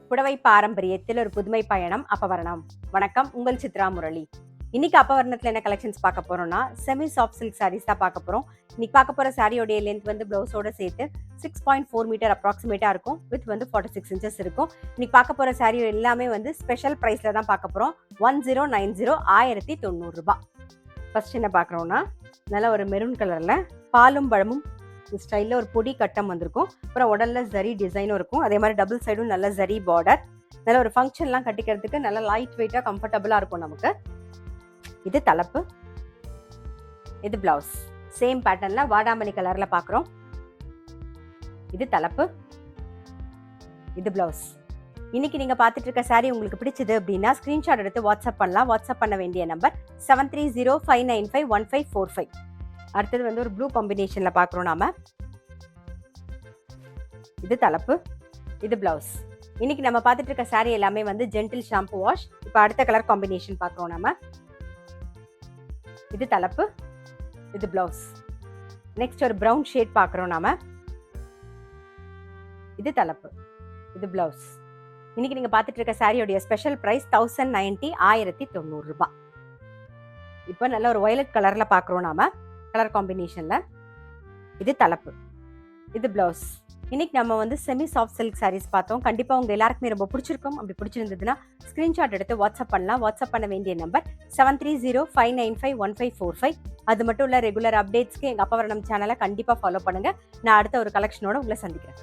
புடவை பாரம்பரியத்தில் ஒரு புதுமை பயணம் அப்பவரணம். வணக்கம், உங்கள் சித்ரா முரளி. இன்னைக்கு அப்பவரணத்துல என்ன கலெக்ஷன்ஸ் பார்க்க போறோம்னா, செமி சாஃப்ட் சில்க் சாரீஸ் தான் பார்க்க போறோம். இன்னைக்கு பார்க்க போற சாரியோடைய லென்த் வந்து பிளவுஸோட சேர்த்து 6.4 மீட்டர் அப்ராக்சிமேட்டா இருக்கும். வித் வந்து 46 இன்ச்சஸ் இருக்கும். இன்னைக்கு பார்க்க போற சாரி எல்லாமே வந்து ஸ்பெஷல் பிரைஸ்ல தான் பார்க்க போறோம். 1090 1090 ரூபாய். ஃபர்ஸ்ட் என்ன பார்க்குறோம்னா, நல்ல ஒரு மெரூன் கலர்ல பாலும் பழமும் ஸ்டைலில் ஒரு பொடி கட்டம் வந்திருக்கும். அப்புறம் உடல்ல ஜரி டிசைனும் இருக்கும். அதே மாதிரி டபுள் சைடும் நல்ல ஜரி பார்டர். நல்ல ஒரு ஃபங்க்ஷன்லாம் கட்டிக்கிறதுக்கு நல்ல லைட் வெயிட்டாக கம்ஃபர்டபுளாக இருக்கும் நமக்கு. இது தலைப்பு, இது பிளவுஸ். சேம் பேட்டர்ன்ல வாடாமணி கலர்ல பார்க்குறோம். இது தலைப்பு, இது பிளவுஸ். இன்னைக்கு நீங்க பார்த்துட்டு இருக்க சாரி உங்களுக்கு பிடிச்சது அப்படின்னா ஸ்கிரீன்ஷாட் எடுத்து வாட்ஸ்அப் பண்ணலாம். வாட்ஸ்அப் பண்ண வேண்டிய நம்பர் 7305951545. அடுத்தது வந்து ஒரு ப்ளூ காம்பினேஷன்ல பார்க்குறோம் நாம. இது தலைப்பு, இது பிளவுஸ். இன்னைக்கு நம்ம பார்த்துட்டு இருக்க சாரி எல்லாமே வந்து ஜென்டில் ஷாம்பு வாஷ். இப்போ அடுத்த கலர் காம்பினேஷன் பார்க்குறோம் நாம. இது தலைப்பு, இது பிளவுஸ். நெக்ஸ்ட் ஒரு ப்ரௌன் ஷேட் பார்க்குறோம் நாம. இது தலைப்பு, இது பிளவுஸ். இன்னைக்கு நீங்க பார்த்துட்டு இருக்க சாரியோடைய ஸ்பெஷல் பிரைஸ் 1090 1090 ரூபாய். இப்போ நல்ல ஒரு வயலட் கலர்ல பார்க்குறோம் நாம, கலர் காம்பினேஷன்ல. இது தலைப்பு, இது பிளவுஸ். இன்னைக்கு நம்ம வந்து செமி சாஃப்ட் சில்க் சாரீஸ் பார்த்தோம். கண்டிப்பா உங்க எல்லாருக்குமே ரொம்ப பிடிச்சிருக்கும். அப்படி பிடிச்சிருந்ததுன்னா ஸ்கிரீன்ஷாட் எடுத்து வாட்ஸ்அப் பண்ணலாம். வாட்ஸ்அப் பண்ண வேண்டிய நம்பர் 7305951545. அது மட்டும் இல்ல, ரெகுலர் அப்டேட்ஸ்க்கு எங்க அப்பவரணம் சேனலை கண்டிப்பா ஃபாலோ பண்ணுங்க. நான் அடுத்த ஒரு கலெக்ஷனோட உங்களை சந்திக்கிறேன்.